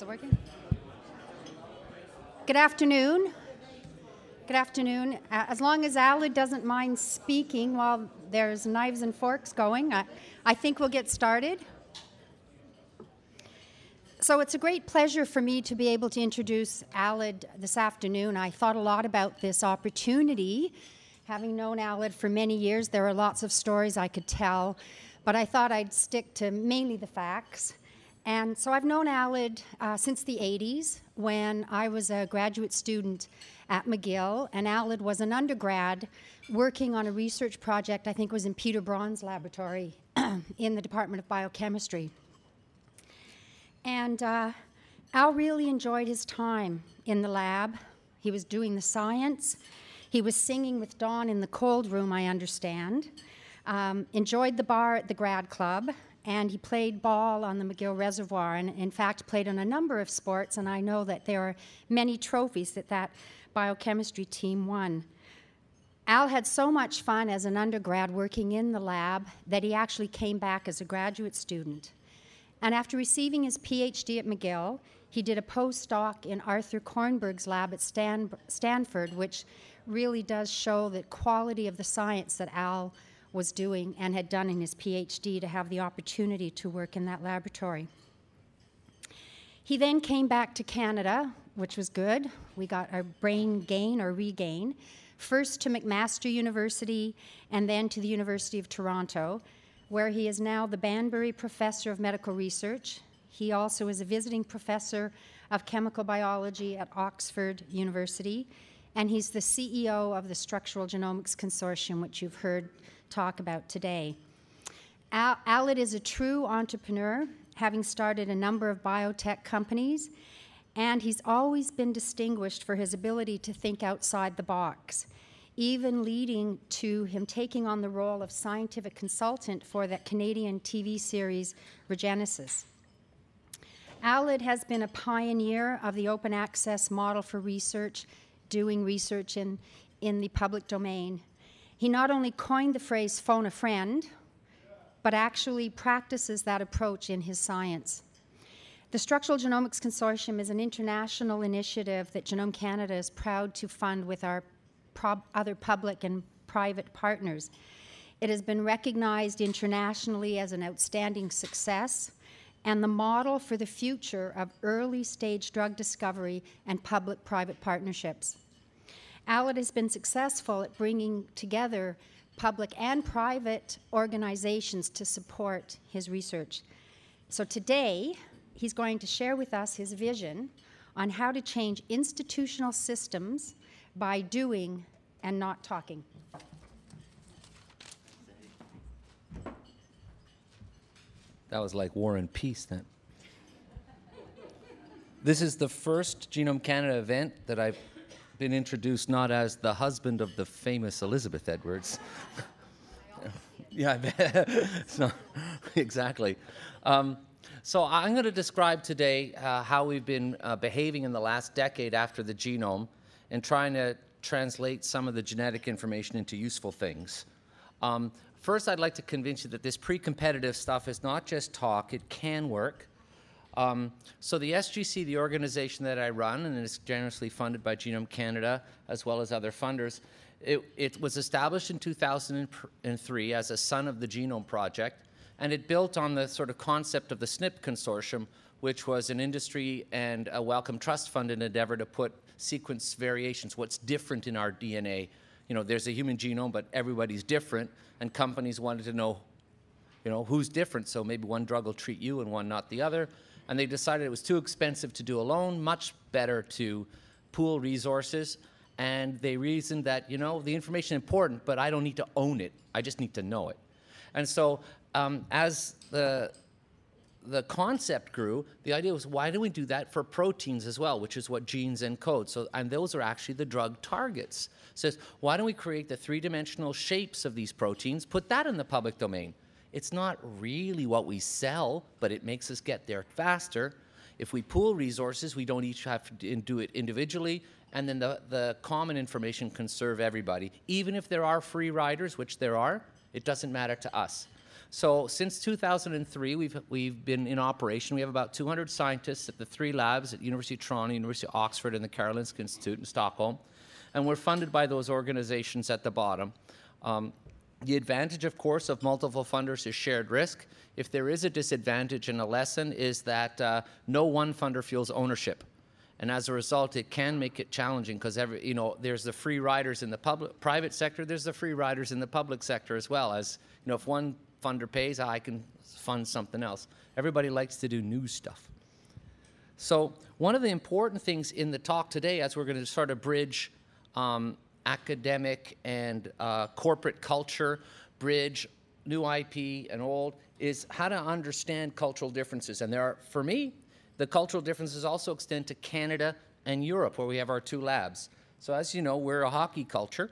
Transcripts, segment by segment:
Is it working? Good afternoon. Good afternoon. As long as Alid doesn't mind speaking while there's knives and forks going, I think we'll get started. So it's a great pleasure for me to be able to introduce Alid this afternoon. I thought a lot about this opportunity. Having known Alid for many years, there are lots of stories I could tell, but I thought I'd stick to mainly the facts. And so I've known Alid since the 80s when I was a graduate student at McGill, and Alid was an undergrad working on a research project, I think it was in Peter Braun's laboratory in the Department of Biochemistry. And Al really enjoyed his time in the lab. He was doing the science. He was singing with Dawn in the cold room, I understand. Enjoyed the bar at the grad club. And he played ball on the McGill Reservoir, and in fact played on a number of sports, and I know that there are many trophies that biochemistry team won. Al had so much fun as an undergrad working in the lab that he actually came back as a graduate student. And after receiving his PhD at McGill, he did a postdoc in Arthur Kornberg's lab at Stanford, which really does show the quality of the science that Al was doing and had done in his PhD to have the opportunity to work in that laboratory. He then came back to Canada, which was good. We got our brain gain or regain, first to McMaster University and then to the University of Toronto, where he is now the Banbury Professor of Medical Research. He also is a visiting professor of chemical biology at Oxford University, and he's the CEO of the Structural Genomics Consortium, which you've heard talk about today. Alid is a true entrepreneur, having started a number of biotech companies, and he's always been distinguished for his ability to think outside the box, even leading to him taking on the role of scientific consultant for that Canadian TV series Regenesis. Alid has been a pioneer of the open access model for research, doing research in the public domain. He not only coined the phrase phone a friend, but actually practices that approach in his science. The Structural Genomics Consortium is an international initiative that Genome Canada is proud to fund with our other public and private partners. It has been recognized internationally as an outstanding success and the model for the future of early-stage drug discovery and public-private partnerships. Alid has been successful at bringing together public and private organizations to support his research. So today, he's going to share with us his vision on how to change institutional systems by doing and not talking. That was like War and Peace then. This is the first Genome Canada event that I've been introduced not as the husband of the famous Elizabeth Edwards. Yeah, I bet. It's not exactly. So I'm going to describe today how we've been behaving in the last decade after the genome and trying to translate some of the genetic information into useful things. First, I'd like to convince you that this pre-competitive stuff is not just talk, it can work. So the SGC, the organization that I run, and it's generously funded by Genome Canada as well as other funders, it was established in 2003 as a son of the Genome Project, and it built on the sort of concept of the SNP Consortium, which was an industry and a Wellcome Trust funded endeavor to put sequence variations, what's different in our DNA. You know, there's a human genome, but everybody's different, and companies wanted to know, you know, who's different, so maybe one drug will treat you and one not the other. And they decided it was too expensive to do alone, much better to pool resources. And they reasoned that, you know, the information is important, but I don't need to own it. I just need to know it. And so as the concept grew, the idea was, why don't we do that for proteins as well, which is what genes encode? So, and those are actually the drug targets. So why don't we create the three-dimensional shapes of these proteins, put that in the public domain? It's not really what we sell, but it makes us get there faster. If we pool resources, we don't each have to do it individually, and then the common information can serve everybody. Even if there are free riders, which there are, it doesn't matter to us. So since 2003, we've been in operation. We have about 200 scientists at the 3 labs at University of Toronto, University of Oxford, and the Karolinska Institute in Stockholm. And we're funded by those organizations at the bottom. The advantage, of course, of multiple funders is shared risk. If there is a disadvantage in a lesson is that no one funder feels ownership. And as a result, it can make it challenging because there's the free riders in the private sector, there's the free riders in the public sector as well. As if one funder pays, I can fund something else. Everybody likes to do new stuff. So one of the important things in the talk today, as we're going to sort of bridge academic and corporate culture, bridge new IP and old, is how to understand cultural differences. And there are, for me, the cultural differences also extend to Canada and Europe, where we have our 2 labs. So as you know, we're a hockey culture,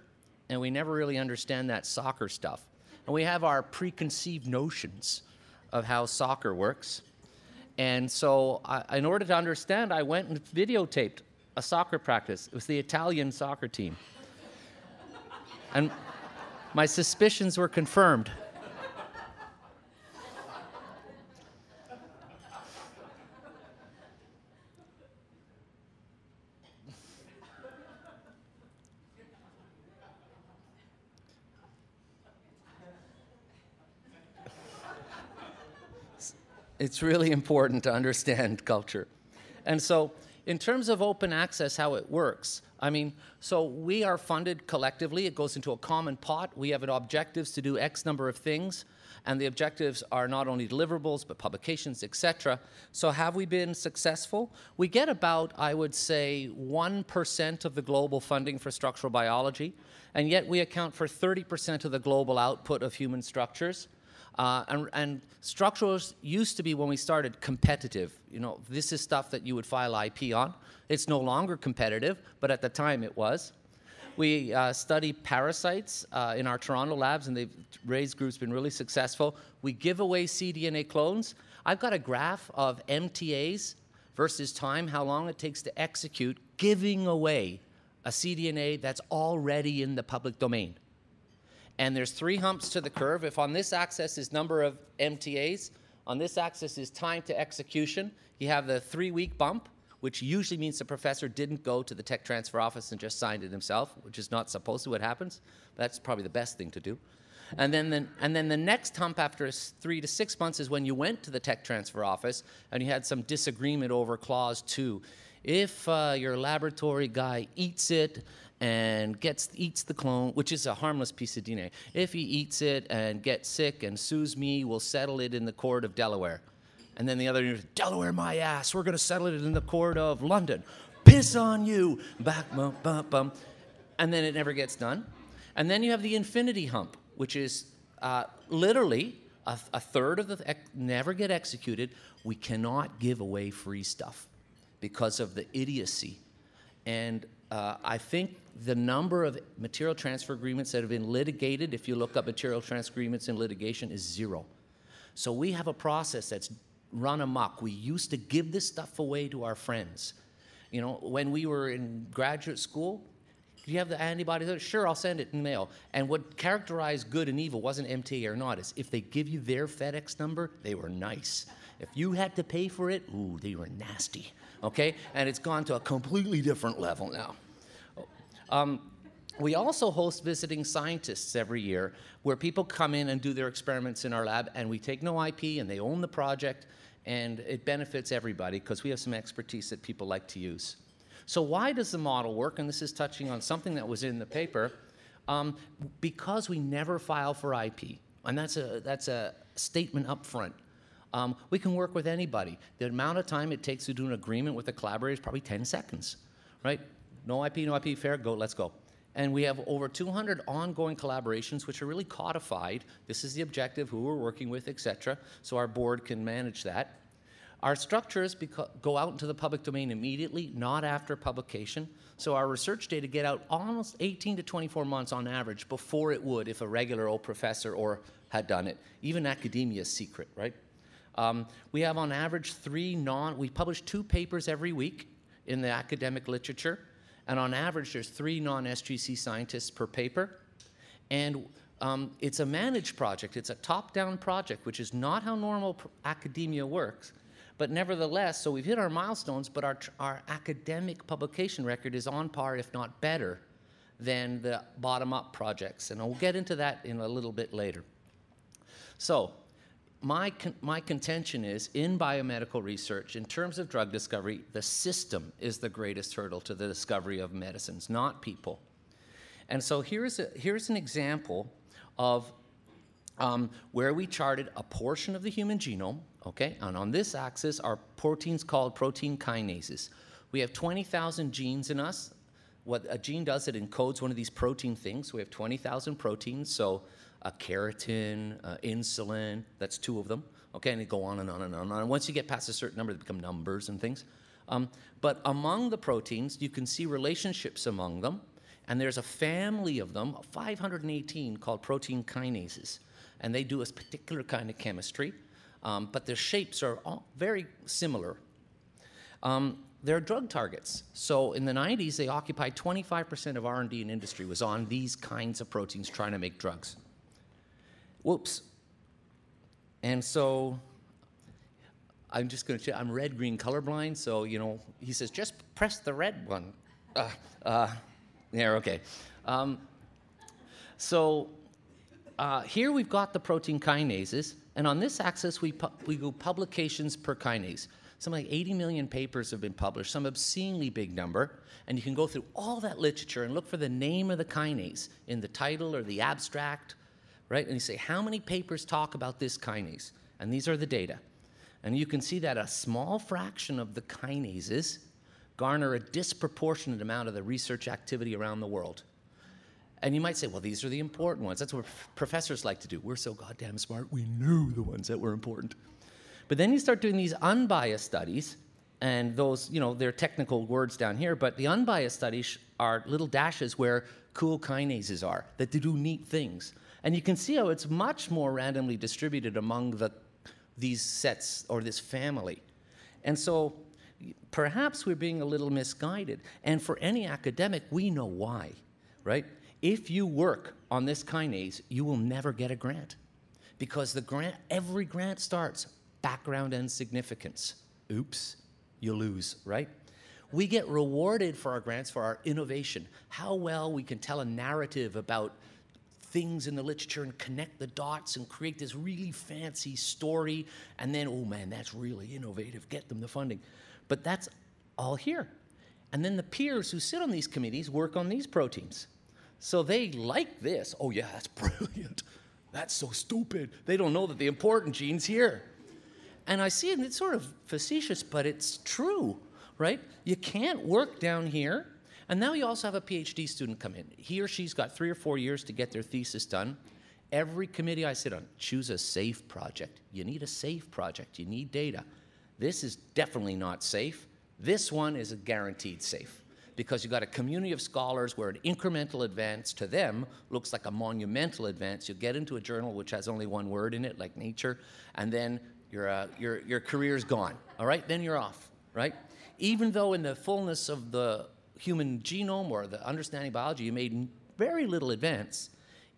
and we never really understand that soccer stuff. And we have our preconceived notions of how soccer works. And so in order to understand, I went and videotaped a soccer practice. It was the Italian soccer team. And my suspicions were confirmed. It's really important to understand culture. And so in terms of open access, how it works, so we are funded collectively. It goes into a common pot. We have objectives to do X number of things, and the objectives are not only deliverables, but publications, etc. So have we been successful? We get about, I would say, 1% of the global funding for structural biology, and yet we account for 30% of the global output of human structures. And structurals used to be, when we started, competitive. This is stuff that you would file IP on. It's no longer competitive, but at the time it was. We study parasites in our Toronto labs, and they've raised groups, been really successful. We give away cDNA clones. I've got a graph of MTAs versus time, how long it takes to execute giving away a cDNA that's already in the public domain. And there's 3 humps to the curve. If on this axis is number of MTAs, on this axis is time to execution, you have the 3-week bump, which usually means the professor didn't go to the tech transfer office and just signed it himself, which is not supposed to what happens. But that's probably the best thing to do. And then the next hump after 3 to 6 months is when you went to the tech transfer office and you had some disagreement over clause 2. If your laboratory guy eats it and eats the clone, which is a harmless piece of DNA. If he eats it and gets sick and sues me, we'll settle it in the court of Delaware. And then the other, Delaware my ass, we're going to settle it in the court of London. Piss on you, back bum, bum, bum. And then it never gets done. And then you have the infinity hump, which is literally a third of the never get executed. We cannot give away free stuff because of the idiocy. And I think the number of material transfer agreements that have been litigated, if you look up material transfer agreements in litigation, is 0. So we have a process that's run amok. We used to give this stuff away to our friends. When we were in graduate school, do you have the antibodies? Sure, I'll send it in mail. And what characterized good and evil wasn't MTA or not. Is if they give you their FedEx number, they were nice. If you had to pay for it, ooh, they were nasty. Okay? And it's gone to a completely different level now. We also host visiting scientists every year where people come in and do their experiments in our lab, and we take no IP and they own the project, and it benefits everybody because we have some expertise that people like to use. So why does the model work? And this is touching on something that was in the paper. Because we never file for IP, and that's a statement up front. We can work with anybody. The amount of time it takes to do an agreement with a collaborator is probably 10 seconds, right? No IP, fair, go, let's go. And we have over 200 ongoing collaborations which are really codified. This is the objective, who we're working with, etc. So our board can manage that. Our structures go out into the public domain immediately, not after publication. So our research data get out almost 18 to 24 months on average before it would if a regular old professor had done it. Even academia is secret, right? We have on average we publish 2 papers every week in the academic literature. And on average, there's 3 non-SGC scientists per paper. And it's a managed project. It's a top-down project, which is not how normal academia works. But nevertheless, so we've hit our milestones, but our academic publication record is on par, if not better, than the bottom-up projects. And I'll get into that in a little bit later. So my contention is, in biomedical research, in terms of drug discovery, the system is the greatest hurdle to the discovery of medicines, not people. And so here's an example of where we charted a portion of the human genome, okay? And on this axis are proteins called protein kinases. We have 20,000 genes in us. What a gene does, it encodes one of these protein things. We have 20,000 proteins, so a keratin, insulin, that's 2 of them, okay? And they go on and on and on and on. Once you get past a certain number, they become numbers and things. But among the proteins, you can see relationships among them, and there's a family of them, 518, called protein kinases. And they do a particular kind of chemistry, but their shapes are all very similar. They're drug targets. So in the 90s, they occupied 25% of R&D in industry was on these kinds of proteins trying to make drugs. Whoops. And so I'm just going to, I'm red-green colorblind, so, you know, he says, just press the red one. Yeah, okay. Here we've got the protein kinases, and on this axis we go publications per kinase. Something like 80 million papers have been published, some obscenely big number, and you can go through all that literature and look for the name of the kinase in the title or the abstract, right? And you say, how many papers talk about this kinase? And these are the data. And you can see that a small fraction of the kinases garner a disproportionate amount of the research activity around the world. And you might say, well, these are the important ones. That's what professors like to do. We're so goddamn smart, we knew the ones that were important. But then you start doing these unbiased studies, and those, you know, they're technical words down here, but the unbiased studies are little dashes where cool kinases are, that they do neat things. And you can see how it's much more randomly distributed among these sets or this family. And so perhaps we're being a little misguided. And for any academic, we know why, right? If you work on this kinase, you will never get a grant, because every grant starts background and significance. Oops, you lose, right? We get rewarded for our grants for our innovation, how well we can tell a narrative about things in the literature and connect the dots and create this really fancy story, and then, oh man, that's really innovative, get them the funding. But that's all here. And then the peers who sit on these committees work on these proteins. So they like this. Oh yeah, that's brilliant. That's so stupid. They don't know that the important gene's here. And I see it, and it's sort of facetious, but it's true, right? You can't work down here. And now you also have a PhD student come in. He or she's got 3 or 4 years to get their thesis done. Every committee I sit on, choose a safe project. You need a safe project. You need data. This is definitely not safe. This one is a guaranteed safe, because you've got a community of scholars where an incremental advance to them looks like a monumental advance. You get into a journal which has only one word in it, like Nature, and then your career's gone, all right? Then you're off, right? Even though in the fullness of the human genome or the understanding biology, you made very little advance,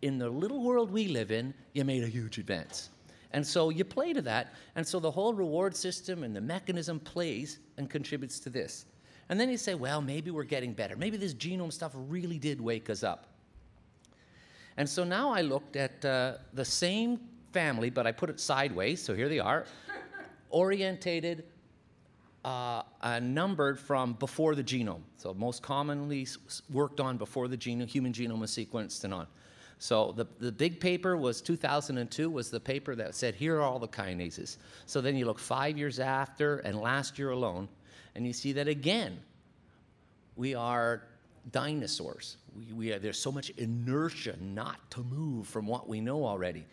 in the little world we live in, you made a huge advance. And so you play to that, and so the whole reward system and the mechanism plays and contributes to this. And then you say, well, maybe we're getting better. Maybe this genome stuff really did wake us up. And so now I looked at the same family, but I put it sideways, so here they are, orientated numbered from before the genome. So most commonly worked on before the human genome was sequenced and on. So the big paper was 2002, was the paper that said, here are all the kinases. So then you look 5 years after and last year alone, and you see that again, we are dinosaurs. There's so much inertia not to move from what we know already.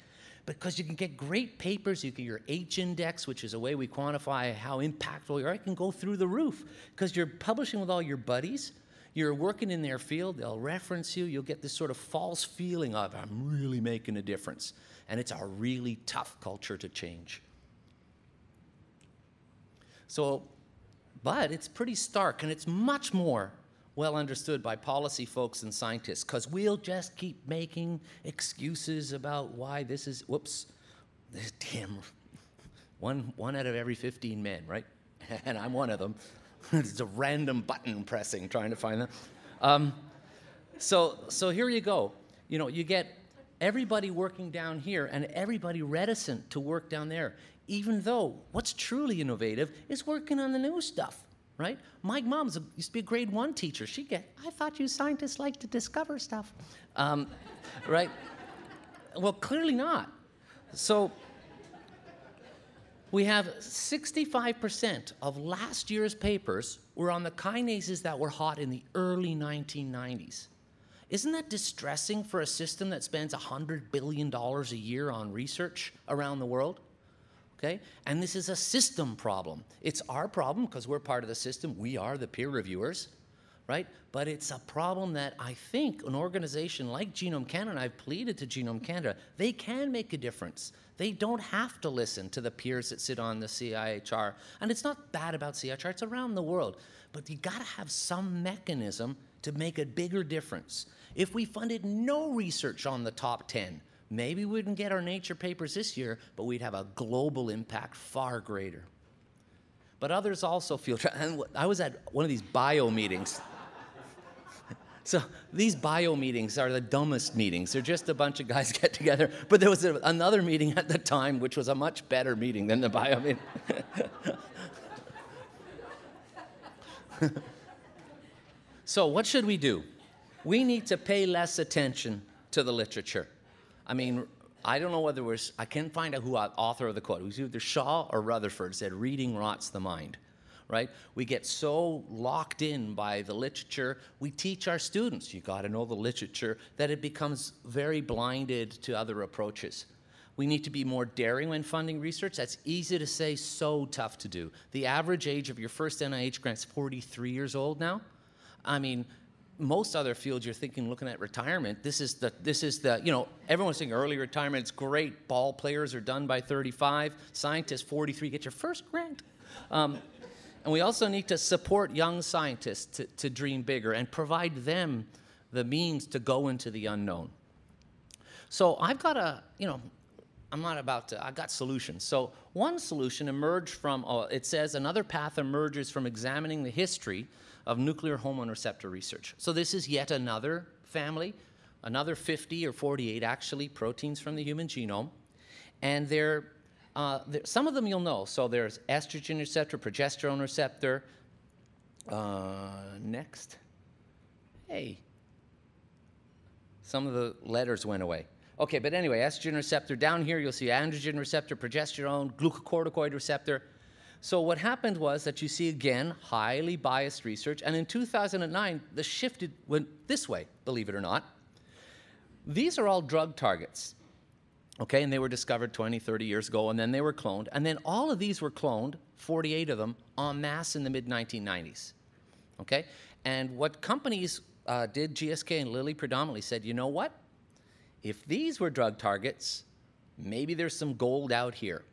Because you can get great papers, you get your H-index, which is a way we quantify how impactful you are. It can go through the roof because you're publishing with all your buddies. You're working in their field. They'll reference you. You'll get this sort of false feeling of, I'm really making a difference. And it's a really tough culture to change. So, but it's pretty stark, and it's much more well understood by policy folks and scientists, because we'll just keep making excuses about why this is, whoops, damn, one out of every 15 men, right? And I'm one of them. It's a random button pressing, trying to find them. So here you go. You know, you get everybody working down here and everybody reticent to work down there, even though what's truly innovative is working on the new stuff, right? My mom used to be a grade 1 teacher. I thought you scientists like to discover stuff, right? Well, clearly not. So we have 65% of last year's papers were on the kinases that were hot in the early 1990s. Isn't that distressing for a system that spends $100 billion a year on research around the world? Okay? And this is a system problem. It's our problem because we're part of the system. We are the peer reviewers, right? But it's a problem that I think an organization like Genome Canada, and I've pleaded to Genome Canada, they can make a difference. They don't have to listen to the peers that sit on the CIHR. And it's not bad about CIHR, it's around the world. But you gotta have some mechanism to make a bigger difference. If we funded no research on the top 10, maybe we wouldn't get our Nature papers this year, but we'd have a global impact far greater. But others also feel, and I was at one of these bio meetings. So these bio meetings are the dumbest meetings. They're just a bunch of guys get together. But there was another meeting at the time, which was a much better meeting than the bio meeting. So what should we do? We need to pay less attention to the literature. I mean, I don't know whether I can't find out who the author of the quote. It was either Shaw or Rutherford said, reading rots the mind, right? We get so locked in by the literature. We teach our students, you got to know the literature, that it becomes very blinded to other approaches. We need to be more daring when funding research. That's easy to say, so tough to do. The average age of your first NIH grant is 43 years old now. I mean, most other fields you're thinking, looking at retirement, this is the, you know, everyone's saying early retirement, it's great. Ball players are done by 35. Scientists, 43, get your first grant. And we also need to support young scientists to dream bigger and provide them the means to go into the unknown. So I've got I've got solutions. So one solution emerged from, it says another path emerges from examining the history of nuclear hormone receptor research. So this is yet another family, another 50 or 48 actually proteins from the human genome. And some of them you'll know. So there's estrogen receptor, progesterone receptor. Next. Hey. Some of the letters went away. Okay, but anyway, estrogen receptor. Down here you'll see androgen receptor, progesterone, glucocorticoid receptor. So what happened was that you see, again, highly biased research. And in 2009, the shift went this way, believe it or not. These are all drug targets, okay? And they were discovered 20, 30 years ago, and then they were cloned. And then all of these were cloned, 48 of them, en masse in the mid-1990s, okay? And what companies did, GSK and Lilly predominantly, said, you know what? If these were drug targets, maybe there's some gold out here.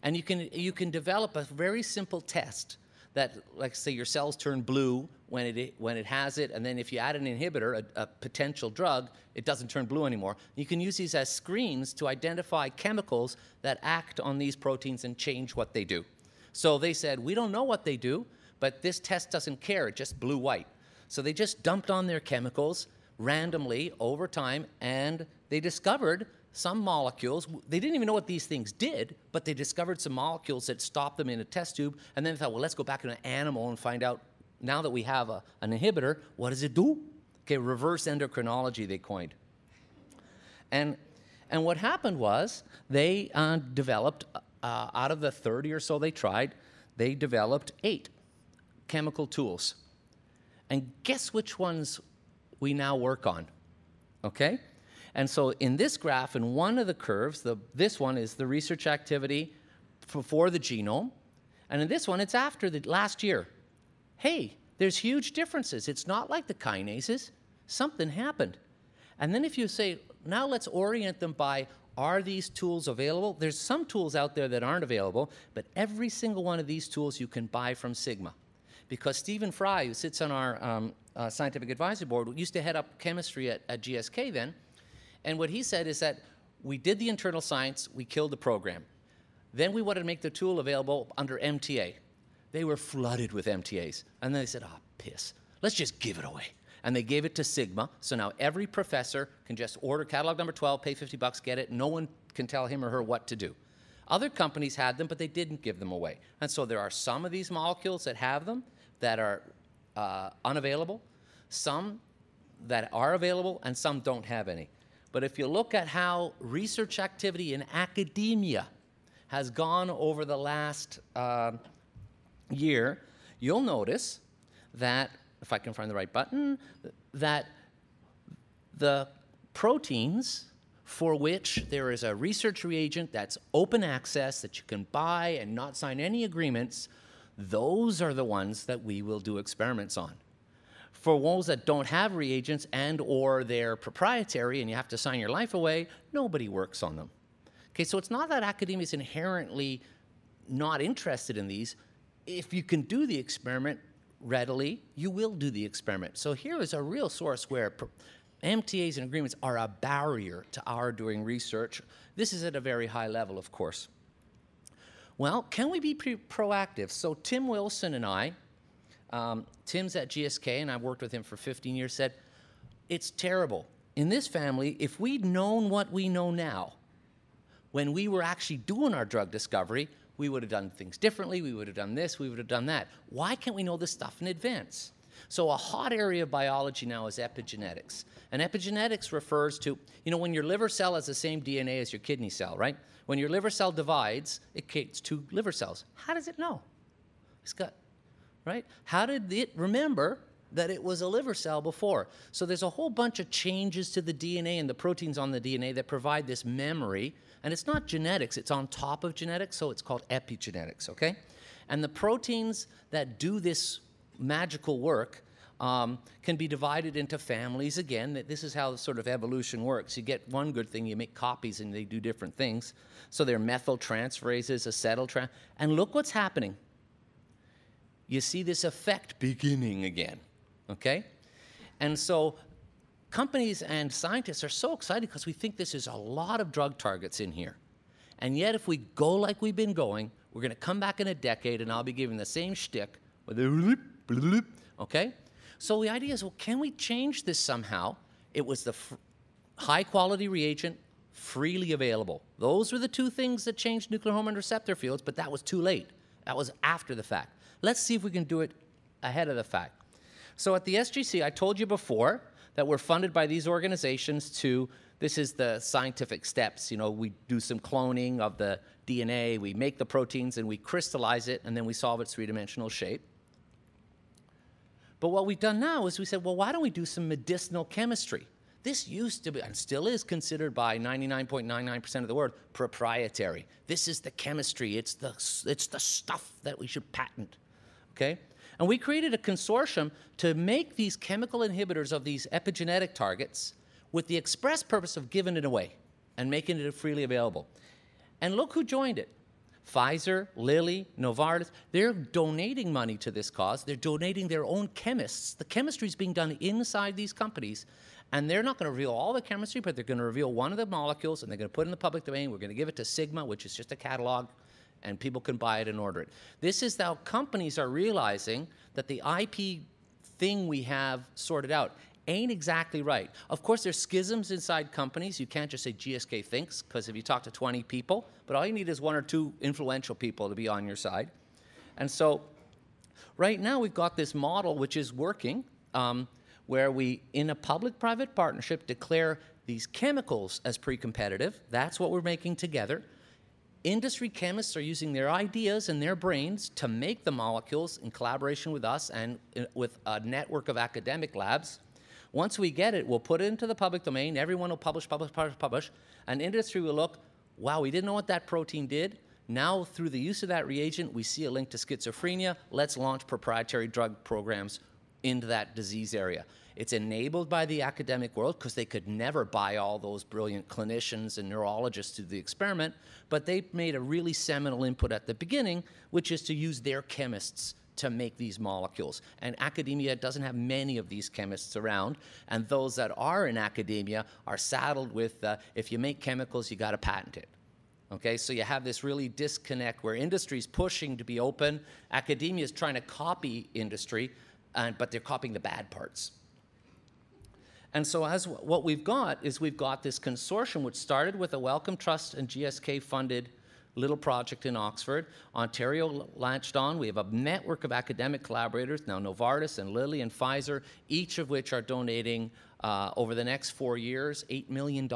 And you can develop a very simple test that, like, say, your cells turn blue when it has it, and then if you add an inhibitor, a potential drug, it doesn't turn blue anymore. You can use these as screens to identify chemicals that act on these proteins and change what they do. So they said, we don't know what they do, but this test doesn't care, it just blue-white. So they just dumped on their chemicals randomly over time, and they discovered some molecules. They didn't even know what these things did, but they discovered some molecules that stopped them in a test tube, and then they thought, well, let's go back to an animal and find out, now that we have an inhibitor, what does it do? Okay, reverse endocrinology, they coined. And what happened was they developed, out of the 30 or so they tried, they developed 8 chemical tools. And guess which ones we now work on, okay? And so in this graph, in one of the curves, this one is the research activity for the genome, and in this one, it's after the last year. Hey, there's huge differences. It's not like the kinases. Something happened. And then if you say, now let's orient them by, are these tools available? There's some tools out there that aren't available, but every single one of these tools you can buy from Sigma. Because Stephen Fry, who sits on our Scientific Advisory Board, used to head up chemistry at GSK then. And what he said is that we did the internal science, we killed the program. Then we wanted to make the tool available under MTA. They were flooded with MTAs. And then they said, oh, piss, let's just give it away. And they gave it to Sigma, so now every professor can just order catalog number 12, pay $50, get it. No one can tell him or her what to do. Other companies had them, but they didn't give them away. And so there are some of these molecules that have them that are unavailable, some that are available, and some don't have any. But if you look at how research activity in academia has gone over the last year, you'll notice that, if I can find the right button, that the proteins for which there is a research reagent that's open access, that you can buy and not sign any agreements, those are the ones that we will do experiments on. For those that don't have reagents and or they're proprietary and you have to sign your life away, nobody works on them. Okay, so it's not that academia is inherently not interested in these. If you can do the experiment readily, you will do the experiment. So here is a real source where MTAs and agreements are a barrier to our doing research. This is at a very high level, of course. Well, can we be proactive? So Tim Wilson and I, Tim's at GSK, and I've worked with him for 15 years, said, it's terrible. In this family, if we'd known what we know now, when we were actually doing our drug discovery, we would have done things differently, we would have done this, we would have done that. Why can't we know this stuff in advance? So a hot area of biology now is epigenetics. And epigenetics refers to, you know, when your liver cell has the same DNA as your kidney cell, right? When your liver cell divides, it creates 2 liver cells. How does it know? It's got, right? How did it remember that it was a liver cell before? So there's a whole bunch of changes to the DNA and the proteins on the DNA that provide this memory. And it's not genetics, it's on top of genetics, so it's called epigenetics, okay? And the proteins that do this magical work can be divided into families. Again, this is how sort of evolution works. You get one good thing, you make copies, and they do different things. So they're methyltransferases, acetyltransferases, and look what's happening. You see this effect beginning again, okay? And so companies and scientists are so excited because we think this is a lot of drug targets in here. And yet, if we go like we've been going, we're going to come back in a decade, and I'll be giving the same shtick with a okay? So the idea is, well, can we change this somehow? It was the high-quality reagent, freely available. Those were the 2 things that changed nuclear hormone receptor fields, but that was too late. That was after the fact. Let's see if we can do it ahead of the fact. So at the SGC, I told you before that we're funded by these organizations to, this is the scientific steps. You know, we do some cloning of the DNA, we make the proteins, and we crystallize it, and then we solve its 3-dimensional shape. But what we've done now is we said, well, why don't we do some medicinal chemistry? This used to be, and still is considered by 99.99% of the world, proprietary. This is the chemistry, it's the stuff that we should patent, okay? And we created a consortium to make these chemical inhibitors of these epigenetic targets with the express purpose of giving it away and making it freely available. And look who joined it. Pfizer, Lilly, Novartis, they're donating money to this cause. They're donating their own chemists. The chemistry is being done inside these companies, and they're not going to reveal all the chemistry, but they're going to reveal one of the molecules, and they're going to put it in the public domain. We're going to give it to Sigma, which is just a catalog, and people can buy it and order it. This is how companies are realizing that the IP thing we have sorted out ain't exactly right. Of course, there's schisms inside companies. You can't just say GSK thinks, because if you talk to 20 people, but all you need is 1 or 2 influential people to be on your side. And so right now we've got this model which is working, where we, in a public-private partnership, declare these chemicals as pre-competitive. That's what we're making together. Industry chemists are using their ideas and their brains to make the molecules in collaboration with us and with a network of academic labs. Once we get it, we'll put it into the public domain. Everyone will publish, publish, publish, publish. And industry will look, wow, we didn't know what that protein did. Now, through the use of that reagent, we see a link to schizophrenia. Let's launch proprietary drug programs into that disease area. It's enabled by the academic world because they could never buy all those brilliant clinicians and neurologists to do the experiment, but they made a really seminal input at the beginning, which is to use their chemists to make these molecules. And academia doesn't have many of these chemists around, and those that are in academia are saddled with, if you make chemicals, you got to patent it. Okay, so you have this really disconnect where industry's pushing to be open, academia is trying to copy industry, but they're copying the bad parts. And so what we've got is we've got this consortium which started with a Wellcome Trust and GSK funded little project in Oxford. Ontario latched on. We have a network of academic collaborators, now Novartis and Lilly and Pfizer, each of which are donating over the next 4 years, $8 million.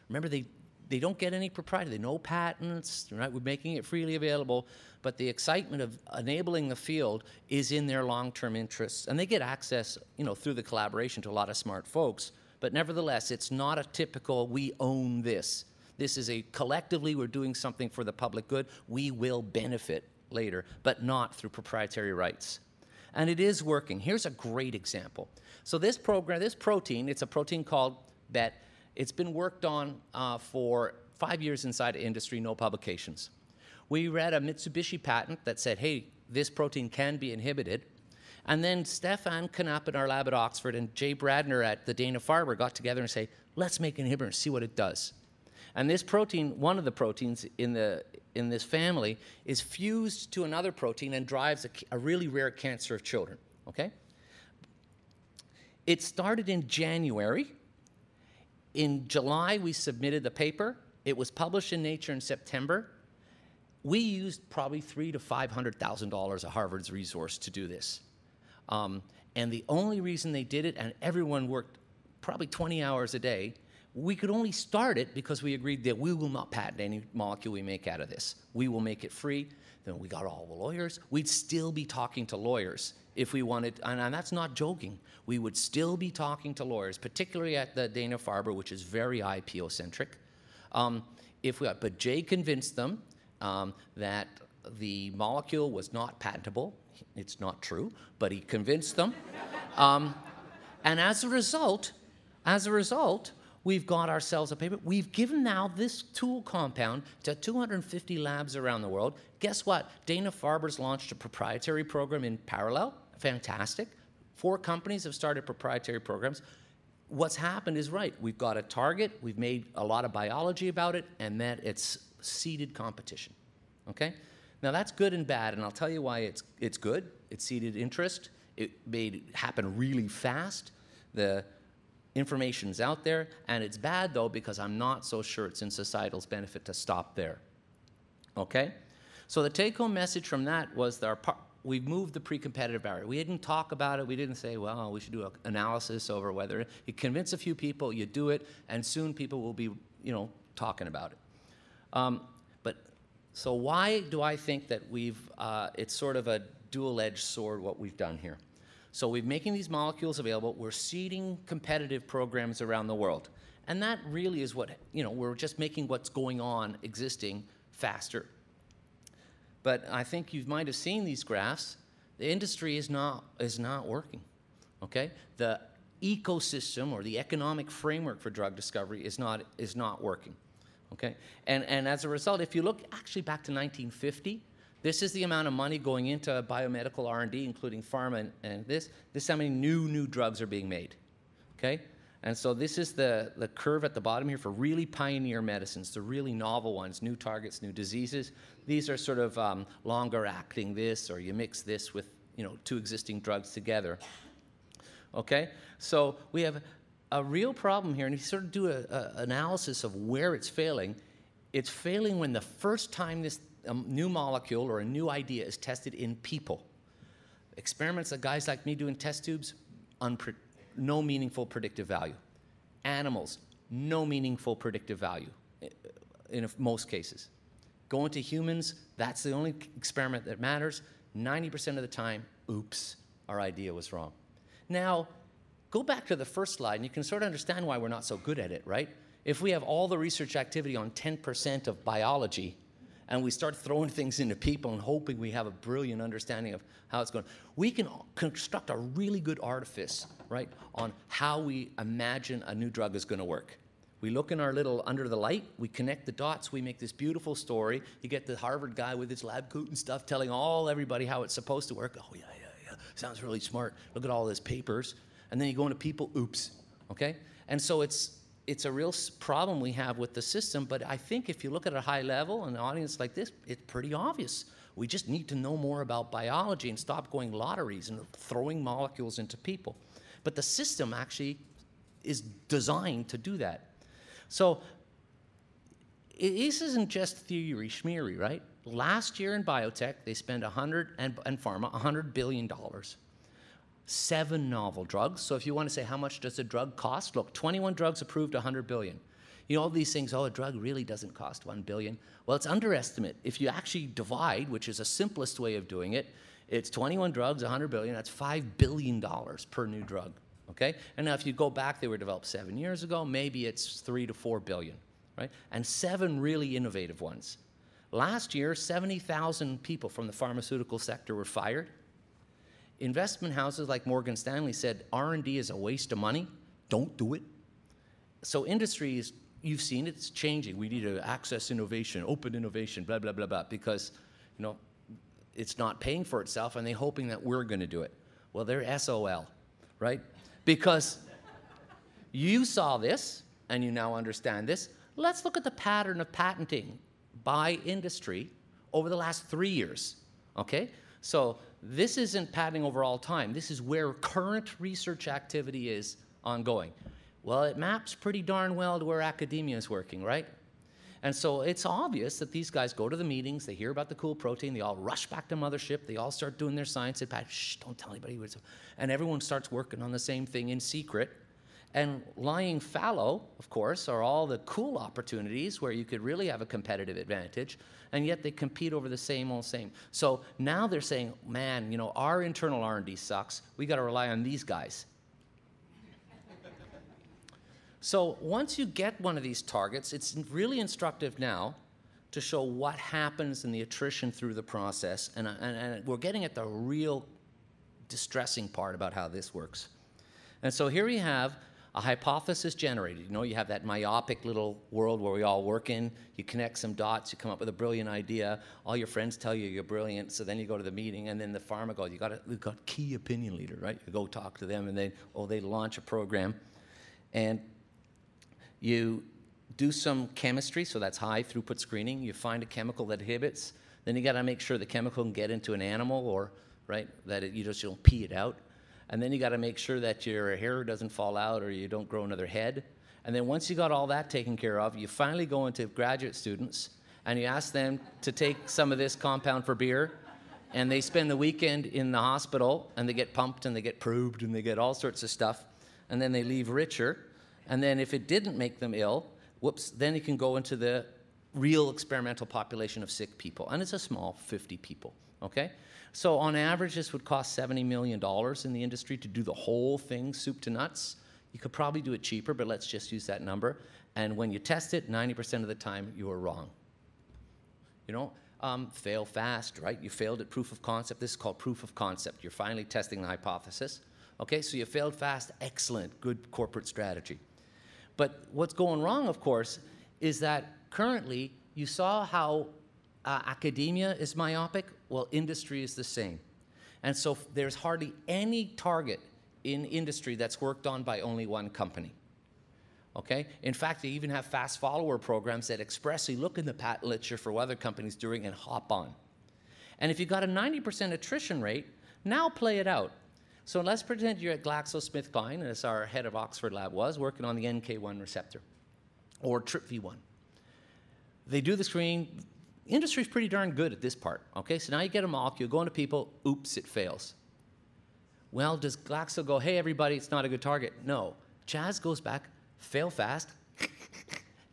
Remember, they don't get any proprietary, no patents, right? We're making it freely available, but the excitement of enabling the field is in their long-term interests, and they get access, through the collaboration to a lot of smart folks, but nevertheless, it's not a typical, we own this. This is a collectively, we're doing something for the public good, we will benefit later, but not through proprietary rights. And it is working. Here's a great example. So this protein, it's a protein called BET. It's been worked on for 5 years inside industry, no publications. We read a Mitsubishi patent that said, hey, this protein can be inhibited. And then Stefan Knapp in our lab at Oxford and Jay Bradner at the Dana-Farber got together and say, let's make an inhibitor and see what it does. And this protein, one of the proteins in this family, is fused to another protein and drives a really rare cancer of children, okay? It started in January. In July, we submitted the paper. It was published in Nature in September. We used probably $300,000 to $500,000 of Harvard's resource to do this. And the only reason they did it, and everyone worked probably 20 hours a day, we could only start it because we agreed that we will not patent any molecule we make out of this. We will make it free. Then we got all the lawyers. We'd still be talking to lawyers if we wanted, and that's not joking. We would still be talking to lawyers, particularly at the Dana-Farber, which is very IPO-centric. But Jay convinced them that the molecule was not patentable. It's not true, but he convinced them. And as a result, we've got ourselves a paper. We've given now this tool compound to 250 labs around the world. Guess what? Dana-Farber's launched a proprietary program in parallel. Fantastic. 4 companies have started proprietary programs. What's happened is right. We've got a target. We've made a lot of biology about it, and that it's seeded competition. Okay? Now, that's good and bad, and I'll tell you why it's good. It seeded interest. It made it happen really fast. The information's out there, and it's bad, though, because I'm not so sure it's in societal's benefit to stop there. Okay? So the take-home message from that was we've moved the pre-competitive barrier. We didn't talk about it. We didn't say, well, we should do an analysis over whether you convince a few people, you do it, and soon people will be, talking about it. So why do I think that it's sort of a dual-edged sword what we've done here? So we're making these molecules available. We're seeding competitive programs around the world. And that really is what, we're just making what's going on existing faster. But I think you might have seen these graphs. The industry is not working, okay? The ecosystem or the economic framework for drug discovery is not working, okay? And as a result, if you look actually back to 1950, this is the amount of money going into biomedical R&D, including pharma, and this is how many new drugs are being made, okay? And so this is the curve at the bottom here for really pioneer medicines, the really novel ones, new targets, new diseases. These are sort of longer acting this, or you mix this with 2 existing drugs together, okay? So we have a real problem here, and if you sort of do an analysis of where it's failing when the first time this new molecule or a new idea is tested in people. Experiments that guys like me do in test tubes, no meaningful predictive value. Animals, no meaningful predictive value in most cases. Going to humans, that's the only experiment that matters. 90% of the time, oops, our idea was wrong. Now, go back to the first slide, and you can sort of understand why we're not so good at it, right? If we have all the research activity on 10% of biology, and we start throwing things into people and hoping we have a brilliant understanding of how it's going, we can construct a really good artifice, right, on how we imagine a new drug is going to work. We look in our little under the light, we connect the dots, we make this beautiful story. You get the Harvard guy with his lab coat and stuff telling everybody how it's supposed to work. Oh, yeah, sounds really smart. Look at all his papers. And then you go into people, oops, okay? And so it's a real problem we have with the system, but I think if you look at a high level, an audience like this, it's pretty obvious. We just need to know more about biology and stop going lotteries and throwing molecules into people. But the system actually is designed to do that. So this isn't just theory schmeary, right? Last year in biotech, they spent and pharma, $100 billion. 7 novel drugs. So if you want to say how much does a drug cost, look, 21 drugs approved, $100 billion. You know, all these things, oh, a drug really doesn't cost $1 billion. Well, it's underestimate. If you actually divide, which is the simplest way of doing it, it's 21 drugs, $100 billion, that's $5 billion per new drug. Okay? And now if you go back, they were developed 7 years ago, maybe it's 3 to 4 billion, right? And 7 really innovative ones. Last year, 70,000 people from the pharmaceutical sector were fired. Investment houses like Morgan Stanley said, R&D is a waste of money, don't do it. So industry is, you've seen it, it's changing. We need to access innovation, open innovation, blah, blah, blah, blah, because, you know, it's not paying for itself and they're hoping that we're gonna do it. Well, they're SOL, right? Because you saw this, and you now understand this. Let's look at the pattern of patenting by industry over the last 3 years, okay? So this isn't patenting over all time. This is where current research activity is ongoing. Well, it maps pretty darn well to where academia is working, right? And so it's obvious that these guys go to the meetings, they hear about the cool protein, they all rush back to mothership, they all start doing their science, shh, don't tell anybody. And everyone starts working on the same thing in secret. And lying fallow, of course, are all the cool opportunities where you could really have a competitive advantage, and yet they compete over the same old same. So now they're saying, man, you know, our internal R&D sucks, we gotta rely on these guys. So once you get one of these targets, it's really instructive now to show what happens in the attrition through the process, and we're getting at the real distressing part about how this works. And so here we have a hypothesis generated. You know, you have that myopic little world where we all work in, you connect some dots, you come up with a brilliant idea, all your friends tell you you're brilliant, so then you go to the meeting, and then the pharma goes, we've got key opinion leader, right? You go talk to them, and they launch a program. And you do some chemistry, so that's high throughput screening. You find a chemical that inhibits. Then you got to make sure the chemical can get into an animal, or right, that you just don't pee it out. And then you got to make sure that your hair doesn't fall out or you don't grow another head. And then once you got all that taken care of, you finally go into graduate students and you ask them to take some of this compound for beer, and they spend the weekend in the hospital and they get pumped and they get probed and they get all sorts of stuff, and then they leave richer. And then if it didn't make them ill, whoops, then you can go into the real experimental population of sick people. And it's a small 50 people, okay? So on average, this would cost $70 million in the industry to do the whole thing, soup to nuts. You could probably do it cheaper, but let's just use that number. And when you test it, 90% of the time, you are wrong. You know, fail fast, right? You failed at proof of concept. This is called proof of concept. You're finally testing the hypothesis. Okay, so you failed fast, excellent, good corporate strategy. But what's going wrong, of course, is that currently you saw how academia is myopic. Well, industry is the same. And so there's hardly any target in industry that's worked on by only one company. Okay? In fact, they even have fast follower programs that expressly look in the patent literature for what other companies doing and hop on. And if you've got a 90% attrition rate, now play it out. So let's pretend you're at GlaxoSmithKline, as our head of Oxford lab was, working on the NK1 receptor, or TRPV1. They do the screening. Industry's pretty darn good at this part, okay? So now you get a molecule, go into people, oops, it fails. Well, does Glaxo go, hey, everybody, it's not a good target? No. Chaz goes back, fail fast.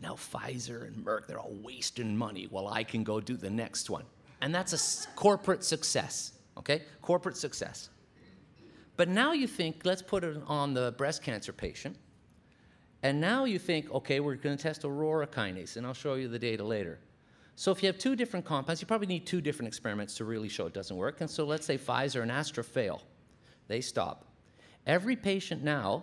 Now Pfizer and Merck, they're all wasting money while I can go do the next one. And that's a corporate success, okay? Corporate success. But now you think, let's put it on the breast cancer patient. And now you think, okay, we're going to test aurora kinase, and I'll show you the data later. So if you have 2 different compounds, you probably need 2 different experiments to really show it doesn't work. And so let's say Pfizer and Astra fail. They stop. Every patient now,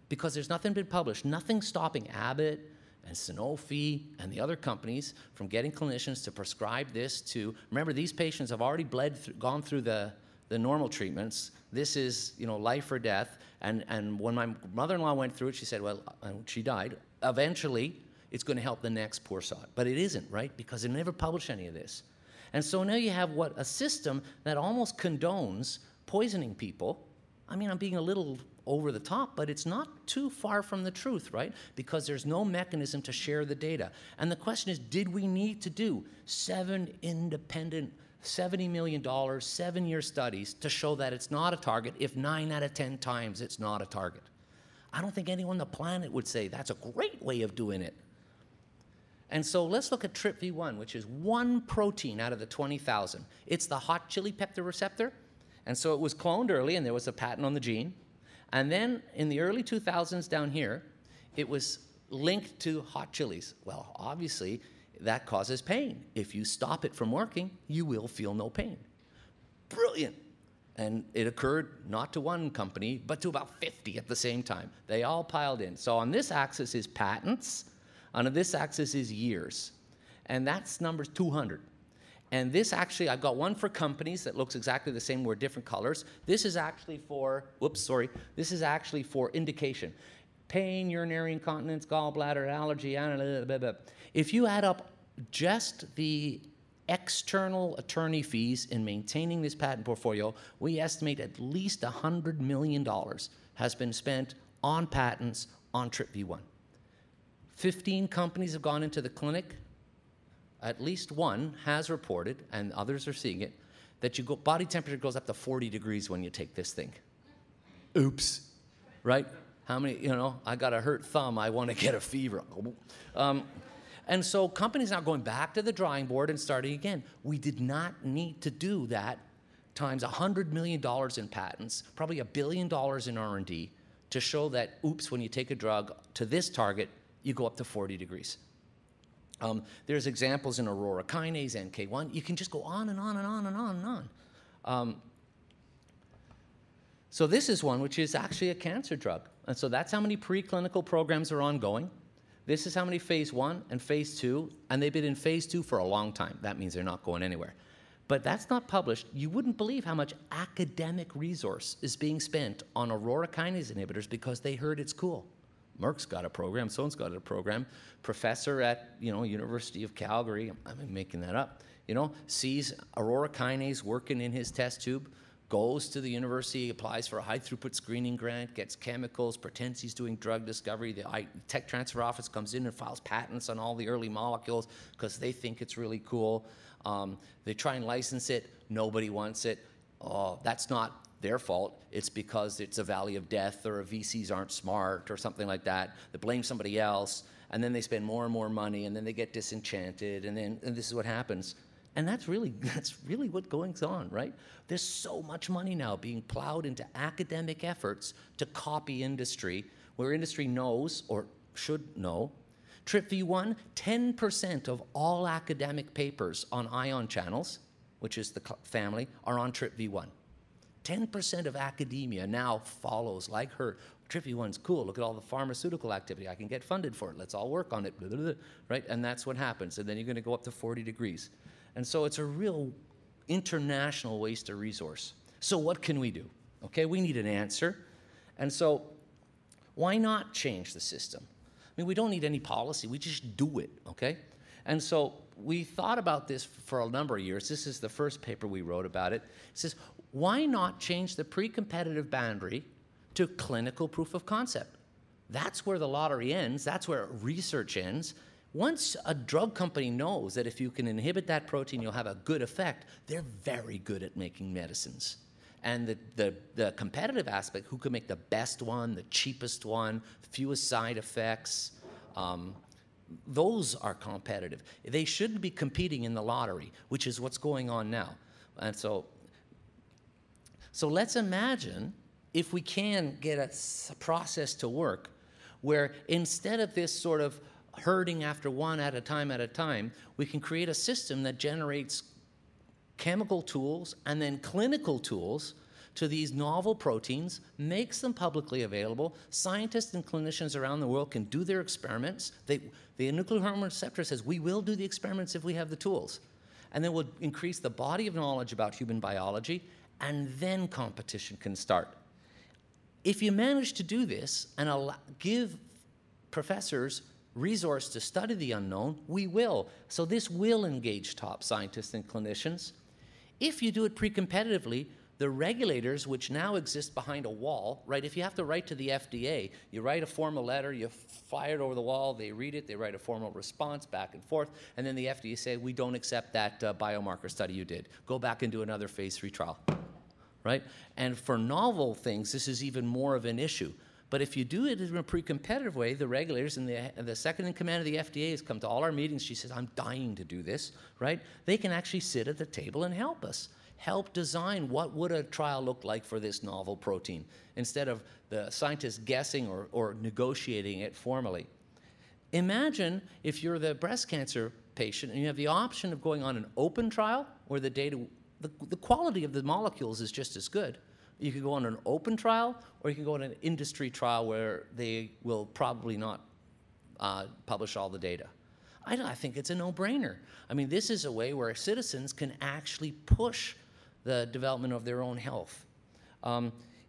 because there's nothing been published, nothing stopping Abbott, and Sanofi and the other companies from getting clinicians to prescribe this to, remember, these patients have already gone through the normal treatments. This is, life or death. And when my mother-in-law went through it, she said, well, she died. Eventually, it's going to help the next poor sod. But it isn't, right? Because they never published any of this. And so now you have a system that almost condones poisoning people. I mean, I'm being a little over the top, but it's not too far from the truth, right? Because there's no mechanism to share the data. And the question is, did we need to do 7 independent, $70 million, 7-year studies to show that it's not a target if 9 out of 10 times it's not a target? I don't think anyone on the planet would say that's a great way of doing it. And so let's look at TRPV1, which is one protein out of the 20,000. It's the hot chili pepper receptor. And so it was cloned early, and there was a patent on the gene. And then in the early 2000s down here, it was linked to hot chilies. Well, obviously, that causes pain. If you stop it from working, you will feel no pain. Brilliant. And it occurred not to one company, but to about 50 at the same time. They all piled in. So on this axis is patents. On this axis is years. And that's numbers 200. And this actually, I've got one for companies that looks exactly the same, we're different colors. This is actually for, this is actually for indication. Pain, urinary incontinence, gallbladder, allergy, blah, blah, blah. If you add up just the external attorney fees in maintaining this patent portfolio, we estimate at least $100 million has been spent on patents on TRPV1. 15 companies have gone into the clinic. At least one has reported, and others are seeing it, that body temperature goes up to 40 degrees when you take this thing. Oops, right? How many, I got a hurt thumb, I want to get a fever. And so companies are going back to the drawing board and starting again. We did not need to do that times $100 million in patents, probably $1 billion in R&D, to show that, oops, when you take a drug to this target, you go up to 40 degrees. There's examples in aurora kinase, NK1. You can just go on and on and on and on and on. So this is one which is actually a cancer drug. And so that's how many preclinical programs are ongoing. This is how many phase 1 and phase 2, and they've been in phase 2 for a long time. That means they're not going anywhere. But that's not published. You wouldn't believe how much academic resource is being spent on aurora kinase inhibitors because they heard it's cool. Merck's got a program, so-and-so's got a program. Professor at, University of Calgary, I'm making that up, sees aurora kinase working in his test tube, goes to the university, applies for a high-throughput screening grant, gets chemicals, pretends he's doing drug discovery. The tech transfer office comes in and files patents on all the early molecules because they think it's really cool. They try and license it. Nobody wants it. Oh, that's not their fault. It's because it's a valley of death or VCs aren't smart or something like that. They blame somebody else, and then they spend more and more money, and then they get disenchanted, and this is what happens. And that's really what goes on, right? There's so much money now being plowed into academic efforts to copy industry, where industry knows, or should know. TRPV1, 10% of all academic papers on ion channels, which is the family, are on TRPV1. 10% of academia now follows like her. TRPV1's cool. Look at all the pharmaceutical activity. I can get funded for it. Let's all work on it, blah, blah, blah, right? And that's what happens. And then you're going to go up to 40 degrees. And so it's a real international waste of resource. So what can we do? Okay, we need an answer. And so why not change the system? I mean, we don't need any policy. We just do it, okay? And so we thought about this for a number of years. This is the first paper we wrote about it. It says, why not change the pre-competitive boundary to clinical proof of concept? That's where the lottery ends. That's where research ends. Once a drug company knows that if you can inhibit that protein, you'll have a good effect, they're very good at making medicines. And the competitive aspect, who can make the best one, the cheapest one, fewest side effects, those are competitive. They shouldn't be competing in the lottery, which is what's going on now. And so let's imagine if we can get a process to work where instead of this sort of herding after one at a time, we can create a system that generates chemical tools and then clinical tools to these novel proteins, makes them publicly available. Scientists and clinicians around the world can do their experiments. The nuclear hormone receptor says, we will do the experiments if we have the tools. And then we'll increase the body of knowledge about human biology, and then competition can start. If you manage to do this and give professors resource to study the unknown, we will. So this will engage top scientists and clinicians. If you do it pre-competitively, the regulators, which now exist behind a wall, right? If you have to write to the FDA, you write a formal letter, you fire it over the wall, they read it, they write a formal response back and forth, and then the FDA say, we don't accept that biomarker study you did. Go back and do another phase 3 trial, right? And for novel things, this is even more of an issue. But if you do it in a pre-competitive way, the regulators and the second in command of the FDA has come to all our meetings. She says, I'm dying to do this, right? They can actually sit at the table and help us. Help design what would a trial look like for this novel protein, instead of the scientists guessing or negotiating it formally. Imagine if you're the breast cancer patient and you have the option of going on an open trial where the data, the quality of the molecules is just as good. You could go on an open trial, or you can go on an industry trial where they will probably not publish all the data. I think it's a no-brainer. I mean, this is a way where citizens can actually push the development of their own health.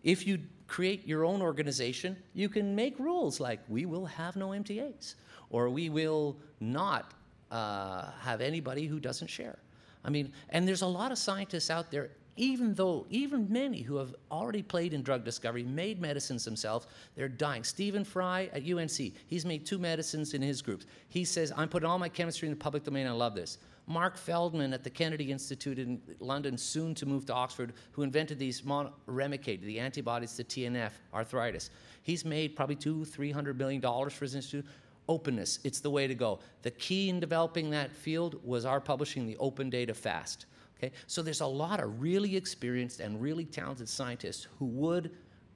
If you create your own organization, you can make rules like, we will have no MTAs, or we will not have anybody who doesn't share. I mean, and there's a lot of scientists out there, even many who have already played in drug discovery, made medicines themselves, they're dying. Stephen Fry at UNC, he's made 2 medicines in his groups. He says, I'm putting all my chemistry in the public domain, I love this. Mark Feldman at the Kennedy Institute in London, soon to move to Oxford, who invented these Remicade, the antibodies to TNF, arthritis. He's made probably $200–300 million for his institute. Openness, it's the way to go. The key in developing that field was our publishing the open data fast. Okay? So there's a lot of really experienced and really talented scientists who would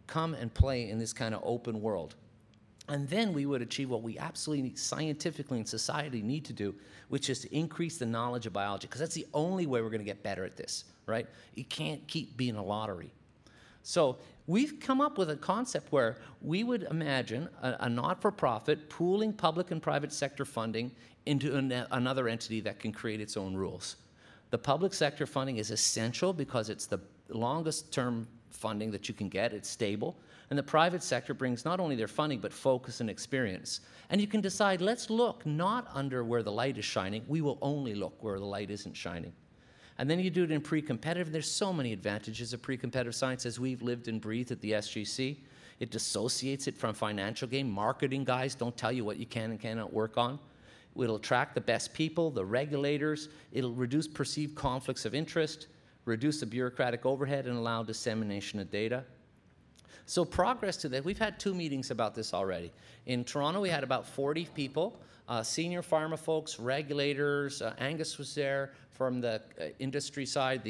come and play in this kind of open world. And then we would achieve what we absolutely scientifically and society need to do, which is to increase the knowledge of biology, because that's the only way we're going to get better at this, right? You can't keep being a lottery. So we've come up with a concept where we would imagine a not-for-profit pooling public and private sector funding into another entity that can create its own rules. The public sector funding is essential because it's the longest term funding that you can get. It's stable. And the private sector brings not only their funding, but focus and experience. And you can decide, let's look not under where the light is shining. We will only look where the light isn't shining. And then you do it in pre-competitive. There's so many advantages of pre-competitive science as we've lived and breathed at the SGC. It dissociates it from financial gain. Marketing guys don't tell you what you can and cannot work on. It'll attract the best people, the regulators. It'll reduce perceived conflicts of interest, reduce the bureaucratic overhead, and allow dissemination of data. So progress to that. We've had 2 meetings about this already. In Toronto, we had about 40 people, senior pharma folks, regulators. Angus was there from the industry side,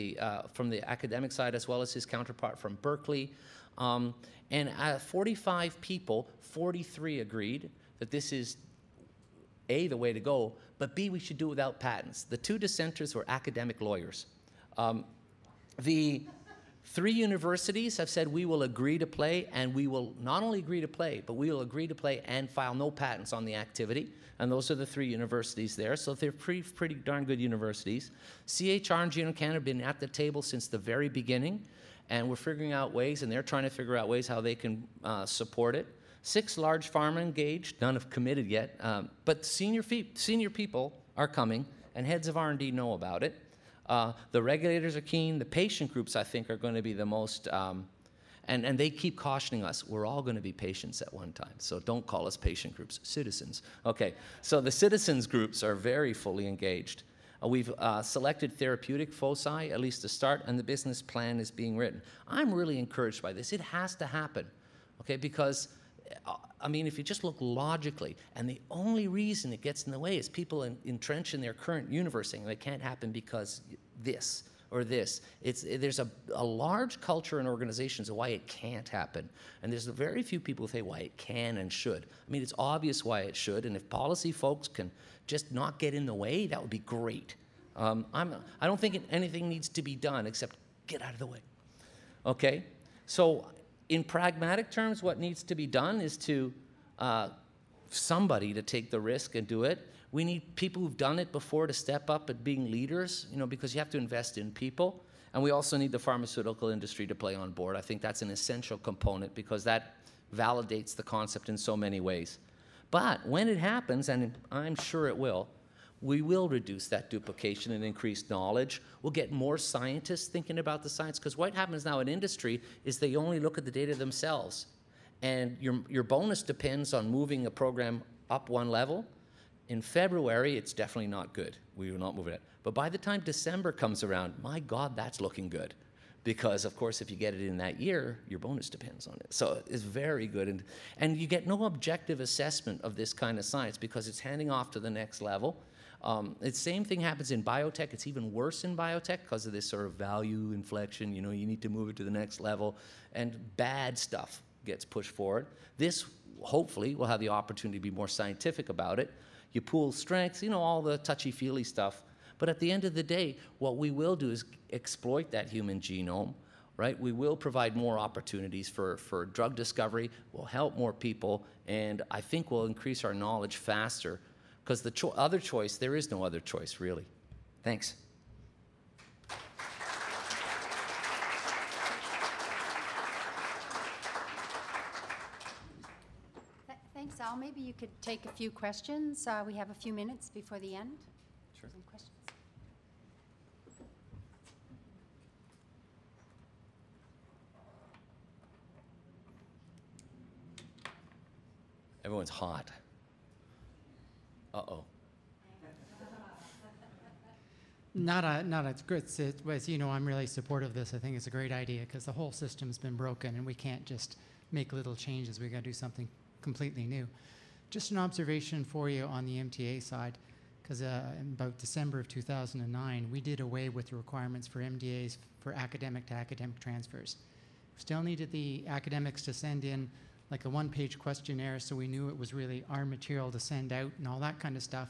from the academic side, as well as his counterpart from Berkeley. And 45 people, 43 agreed that this is A, the way to go, but B, we should do it without patents. The 2 dissenters were academic lawyers. The 3 universities have said we will agree to play, and we will not only agree to play, but we will agree to play and file no patents on the activity. And those are the 3 universities there, so they're pretty darn good universities. CHR and Genome Canada have been at the table since the very beginning, and we're figuring out ways, and they're trying to figure out ways how they can support it. 6 large pharma engaged, none have committed yet, but senior people are coming, and heads of R&D know about it. The regulators are keen. The patient groups, I think, are going to be the most, and they keep cautioning us, we're all going to be patients at one time, so don't call us patient groups, citizens. Okay, so the citizens groups are very fully engaged. We've selected therapeutic foci, at least to start, and the business plan is being written. I'm really encouraged by this. It has to happen, okay, because I mean, if you just look logically, and the only reason it gets in the way is people entrenched in their current universe saying it can't happen because this or this. There's a large culture in organizations of why it can't happen, and there's very few people who say why it can and should. I mean, it's obvious why it should, and if policy folks can just not get in the way, that would be great. I don't think anything needs to be done except get out of the way. Okay? So in pragmatic terms, what needs to be done is to somebody to take the risk and do it. We need people who've done it before to step up at being leaders, you know, because you have to invest in people. And we also need the pharmaceutical industry to play on board. I think that's an essential component because that validates the concept in so many ways. But when it happens, and I'm sure it will, we will reduce that duplication and increase knowledge. We'll get more scientists thinking about the science, because what happens now in industry is they only look at the data themselves. And your bonus depends on moving a program up one level. In February, it's definitely not good. We will not move it. But by the time December comes around, my God, that's looking good. Because, of course, if you get it in that year, your bonus depends on it. So it's very good. And you get no objective assessment of this kind of science because it's handing off to the next level. The same thing happens in biotech. It's even worse in biotech because of this sort of value inflection. You know, you need to move it to the next level. And bad stuff gets pushed forward. This, hopefully, will have the opportunity to be more scientific about it. You pool strengths, you know, all the touchy-feely stuff. But at the end of the day, what we will do is exploit that human genome, right? We will provide more opportunities for drug discovery, we'll help more people, and I think we'll increase our knowledge faster, because the other choice, there is no other choice, really. Thanks. Thanks, Al. Maybe you could take a few questions. We have a few minutes before the end. Sure. Some questions. Everyone's hot. Uh-oh. It's good. As you know, I'm really supportive of this. I think it's a great idea because the whole system's been broken and we can't just make little changes. We've got to do something completely new. Just an observation for you on the MTA side, because in about December of 2009, we did away with the requirements for MDAs for academic to academic transfers. We still needed the academics to send in like a one-page questionnaire so we knew it was really our material to send out and all that kind of stuff.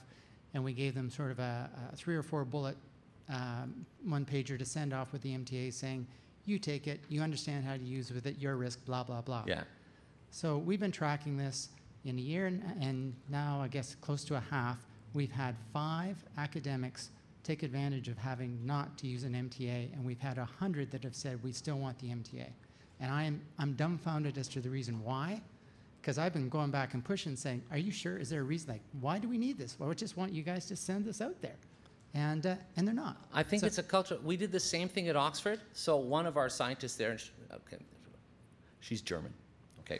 And we gave them sort of a 3 or 4 bullet one-pager to send off with the MTA saying, you take it, you understand how to use it with it, your risk, blah, blah, blah. Yeah. So we've been tracking this in a year, and now I guess close to a half, we've had 5 academics take advantage of having not to use an MTA, and we've had 100 that have said we still want the MTA. And I'm dumbfounded as to the reason why, because I've been going back and pushing saying, are you sure? Is there a reason? Like, why do we need this? Well, we just want you guys to send this out there. And they're not. I think it's a culture. We did the same thing at Oxford. So one of our scientists there, she's German, okay.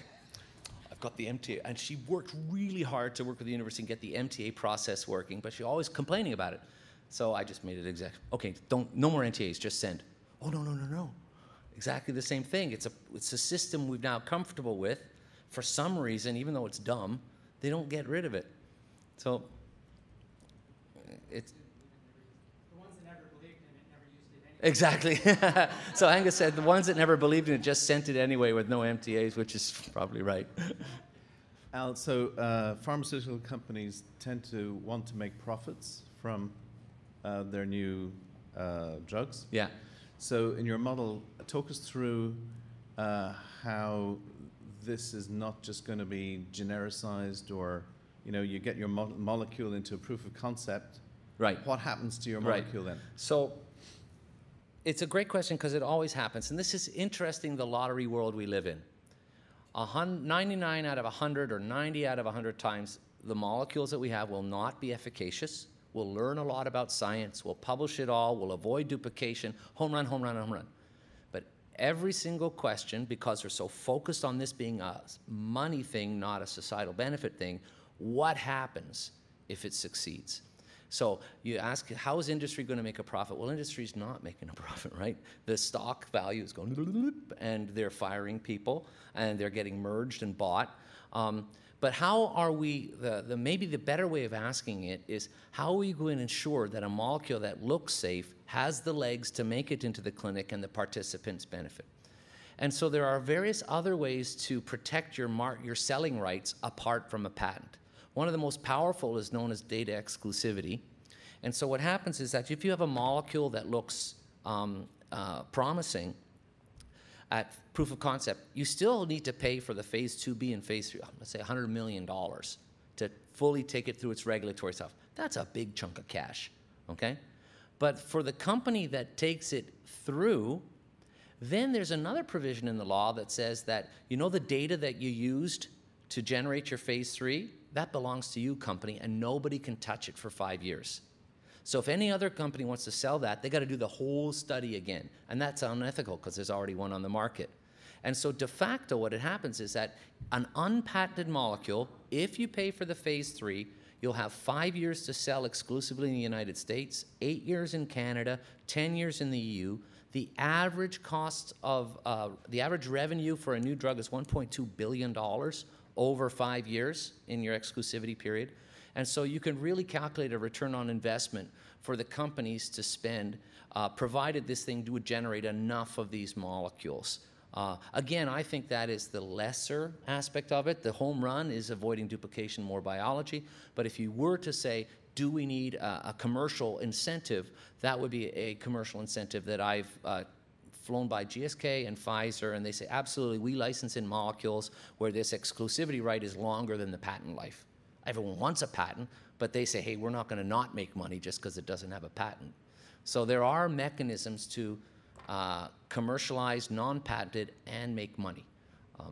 I've got the MTA, and she worked really hard to work with the university and get the MTA process working, but she's always complaining about it. So I just made it okay, no more MTAs, just send. Oh, no. Exactly the same thing. It's a system we've now comfortable with. For some reason, even though it's dumb, they don't get rid of it. So it's... The ones that never believed in it never used it anyway. Exactly. So Angus said the ones that never believed in it just sent it anyway with no MTAs, which is probably right. Al, so pharmaceutical companies tend to want to make profits from their new drugs. Yeah. So in your model, talk us through how this is not just going to be genericized, or you get your molecule into a proof of concept. Right. What happens to your molecule then? So it's a great question because it always happens. And this is interesting, the lottery world we live in. 99 out of 100 or 90 out of 100 times, the molecules that we have will not be efficacious. We'll learn a lot about science. We'll publish it all. We'll avoid duplication. Home run, home run, home run. But every single question, because they're so focused on this being a money thing, not a societal benefit thing, what happens if it succeeds? So you ask, how is industry going to make a profit? Well, industry's not making a profit, right? The stock value is going, and they're firing people, and they're getting merged and bought. But how are we, maybe the better way of asking it is, how are we going to ensure that a molecule that looks safe has the legs to make it into the clinic and the participants benefit? And so there are various other ways to protect your selling rights apart from a patent. One of the most powerful is known as data exclusivity. And so what happens is that if you have a molecule that looks promising, at proof of concept, you still need to pay for the phase 2B and phase 3, let's say $100 million to fully take it through its regulatory stuff. That's a big chunk of cash, okay? But for the company that takes it through, then there's another provision in the law that says that, you know, the data that you used to generate your phase 3, that belongs to you, company, and nobody can touch it for 5 years. So if any other company wants to sell that, they got to do the whole study again. And that's unethical because there's already one on the market. And so de facto what it happens is that an unpatented molecule, if you pay for the phase 3, you'll have 5 years to sell exclusively in the United States, 8 years in Canada, 10 years in the EU. The average cost of, the average revenue for a new drug is $1.2 billion over 5 years in your exclusivity period. And so you can really calculate a return on investment for the companies to spend, provided this thing would generate enough of these molecules. Again, I think that is the lesser aspect of it. The home run is avoiding duplication, more biology. But if you were to say, do we need a commercial incentive, that would be a commercial incentive that I've flown by GSK and Pfizer, and they say, absolutely, we license in molecules where this exclusivity right is longer than the patent life. Everyone wants a patent, but they say, hey, we're not going to not make money just because it doesn't have a patent. So there are mechanisms to commercialize non-patented and make money. Thank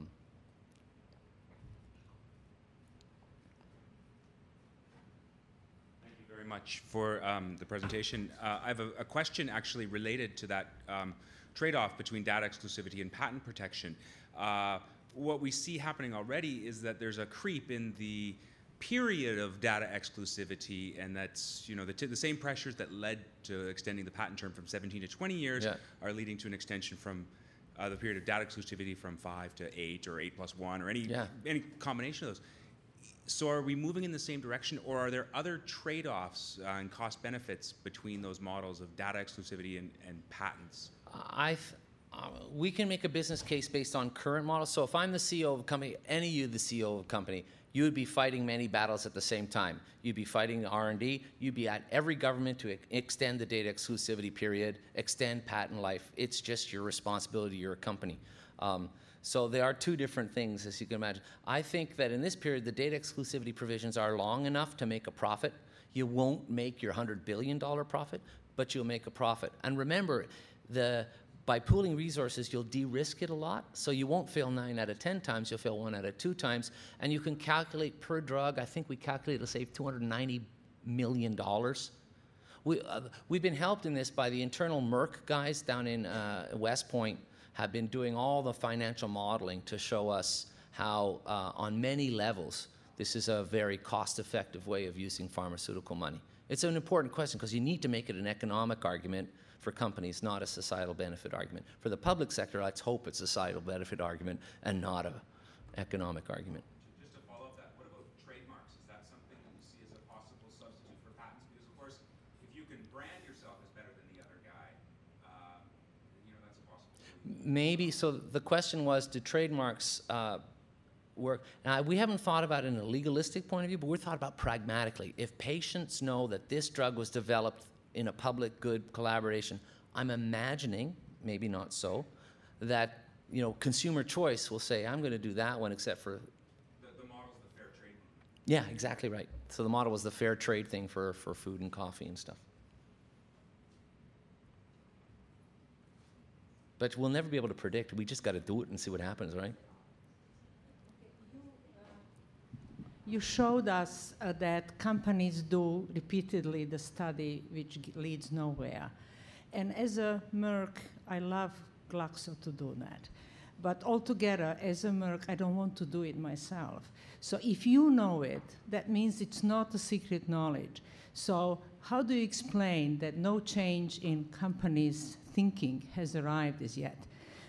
you very much for the presentation. I have a question actually related to that trade-off between data exclusivity and patent protection. What we see happening already is that there's a creep in the period of data exclusivity, and that's, you know, the same pressures that led to extending the patent term from 17 to 20 years are leading to an extension from the period of data exclusivity from 5 to 8 or 8+1 or any combination of those. So are we moving in the same direction, or are there other trade-offs and cost benefits between those models of data exclusivity and patents? We can make a business case based on current models. So if I'm the CEO of a company, any of you the CEO of a company, you would be fighting many battles at the same time. You'd be fighting R&D. You'd be at every government to extend the data exclusivity period, extend patent life. It's just your responsibility. You're a company. So there are two different things, as you can imagine. I think that in this period, the data exclusivity provisions are long enough to make a profit. You won't make your $100 billion profit, but you'll make a profit. And remember, by pooling resources, you'll de-risk it a lot. So you won't fail 9 out of 10 times, you'll fail 1 out of 2 times. And you can calculate per drug, I think we calculated to save $290 million. We've been helped in this by the internal Merck guys down in West Point, have been doing all the financial modeling to show us how, on many levels, this is a very cost-effective way of using pharmaceutical money. It's an important question because you need to make it an economic argument for companies, not a societal benefit argument. For the public sector, let's hope it's a societal benefit argument and not an economic argument. Just to follow up that, what about trademarks? Is that something that you see as a possible substitute for patents? Because, of course, if you can brand yourself as better than the other guy, you know, that's a possibility. Maybe. So the question was, do trademarks work? Now, we haven't thought about it in a legalistic point of view, but we're thought about pragmatically. If patients know that this drug was developed in a public good collaboration, I'm imagining, maybe not so, that, you know, consumer choice will say, I'm going to do that one except for... The model's the fair trade. Yeah, exactly right. So the model was the fair trade thing for food and coffee and stuff. But we'll never be able to predict. We just got to do it and see what happens, right? You showed us that companies do repeatedly the study which leads nowhere. And as a Merck, I love Glaxo to do that. But altogether, as a Merck, I don't want to do it myself. So if you know it, that means it's not a secret knowledge. So how do you explain that no change in companies' thinking has arrived as yet?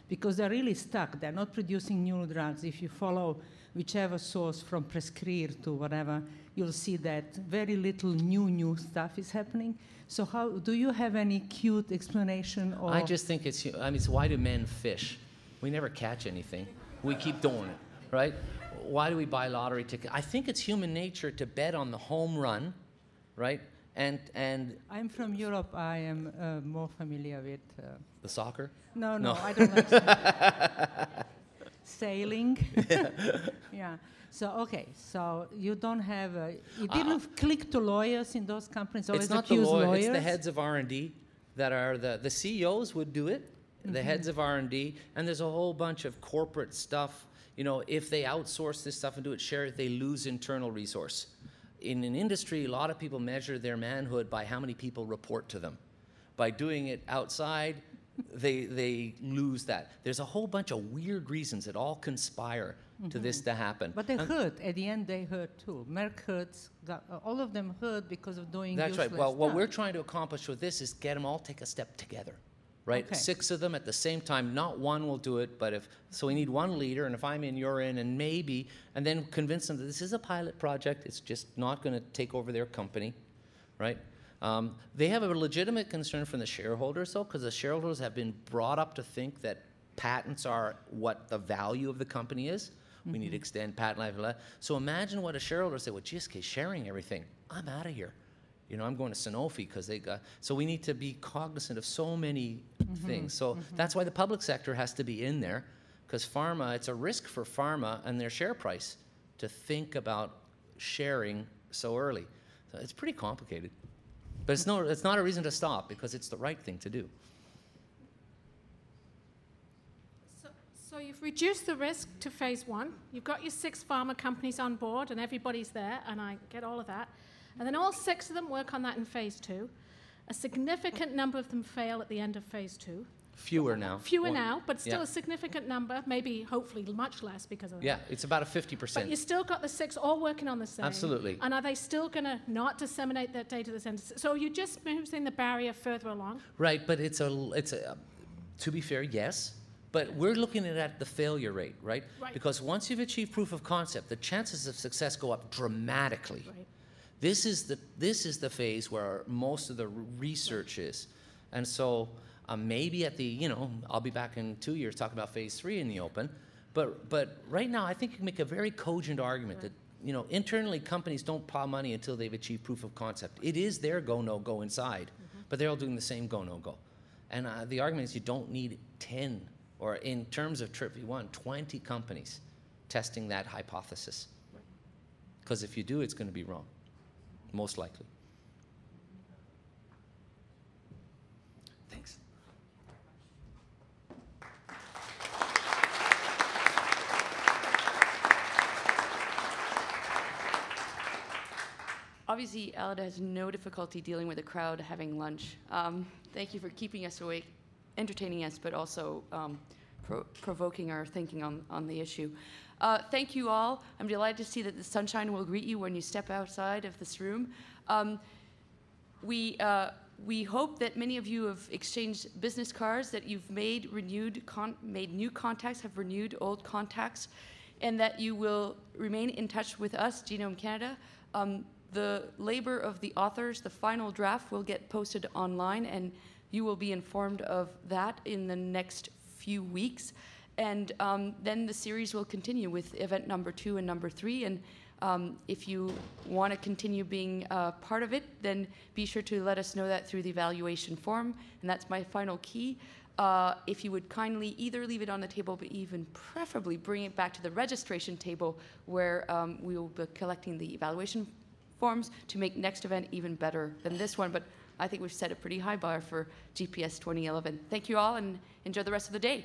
Because they're really stuck. They're not producing new drugs. If you follow whichever source from Prescrire to whatever, you'll see that very little new stuff is happening. So how do you have any cute explanation? Or I just think it's, I mean, it's why do men fish? We never catch anything. We keep doing it, right? Why do we buy lottery tickets? I think it's human nature to bet on the home run, right? And I'm from Europe. I am more familiar with. the soccer? No, I don't like sailing. Yeah. So okay. So you don't have. You didn't click to lawyers in those companies. Always It's not the accuse lawyers. lawyers. It's the heads of R&D that are the CEOs would do it. The heads of R&D, and there's a whole bunch of corporate stuff. You know, if they outsource this stuff and do it, share it, they lose internal resource. In an industry, a lot of people measure their manhood by how many people report to them. By doing it outside, they lose that. There's a whole bunch of weird reasons that all conspire to this to happen. But they hurt. At the end, they hurt too. Merck hurts. All of them hurt because of doing That's useless right. Well, what stuff. we're trying to accomplish with this is get them all take a step together. Right? Okay. 6 of them at the same time. Not one will do it, but so we need one leader, and if I'm in, you're in, and maybe, and then convince them that this is a pilot project. It's just not going to take over their company, right? They have a legitimate concern from the shareholders, though, because the shareholders have been brought up to think that patents are what the value of the company is. We need to extend patent life. So imagine what a shareholder say, well, GSK sharing everything. I'm out of here. You know, I'm going to Sanofi because they got, so we need to be cognizant of so many things. So that's why the public sector has to be in there, because pharma, it's a risk for pharma and their share price to think about sharing so early. So it's pretty complicated. But it's not a reason to stop, because it's the right thing to do. So you've reduced the risk to phase 1. You've got your 6 pharma companies on board, and everybody's there, and I get all of that. And then all 6 of them work on that in phase 2. A significant number of them fail at the end of phase 2. Fewer now. Fewer now, but still yeah. a significant number, maybe hopefully much less because of that. Yeah, it's about a 50%. But you still got the 6 all working on the same. Absolutely. And are they still going to not disseminate that data to the centers? So you're just moving the barrier further along? Right, but it's a to be fair, yes. But we're looking at the failure rate, right? Right. Because once you've achieved proof of concept, the chances of success go up dramatically. Right. This is the phase where most of the research is. And so maybe at the, you know, I'll be back in 2 years talking about phase 3 in the open. But right now, I think you can make a very cogent argument that, you know, internally companies don't plow money until they've achieved proof of concept. It is their go, no go inside, but they're all doing the same go, no go. And the argument is you don't need 10, or in terms of TRPV1, 20 companies testing that hypothesis. Because if you do, it's going to be wrong. Most likely. Thanks. Obviously, Alida has no difficulty dealing with a crowd having lunch. Thank you for keeping us awake, entertaining us, but also provoking our thinking on the issue. Thank you all. I'm delighted to see that the sunshine will greet you when you step outside of this room. We hope that many of you have exchanged business cards, that you've made new contacts, have renewed old contacts, and that you will remain in touch with us, Genome Canada. The labor of the authors, the final draft, will get posted online, and you will be informed of that in the next few weeks. And then the series will continue with event number 2 and number 3. And if you want to continue being part of it, then be sure to let us know that through the evaluation form. And that's my final key. If you would kindly either leave it on the table, but even preferably bring it back to the registration table, where we will be collecting the evaluation forms to make next event even better than this one. But I think we've set a pretty high bar for GPS 2011. Thank you all, and enjoy the rest of the day.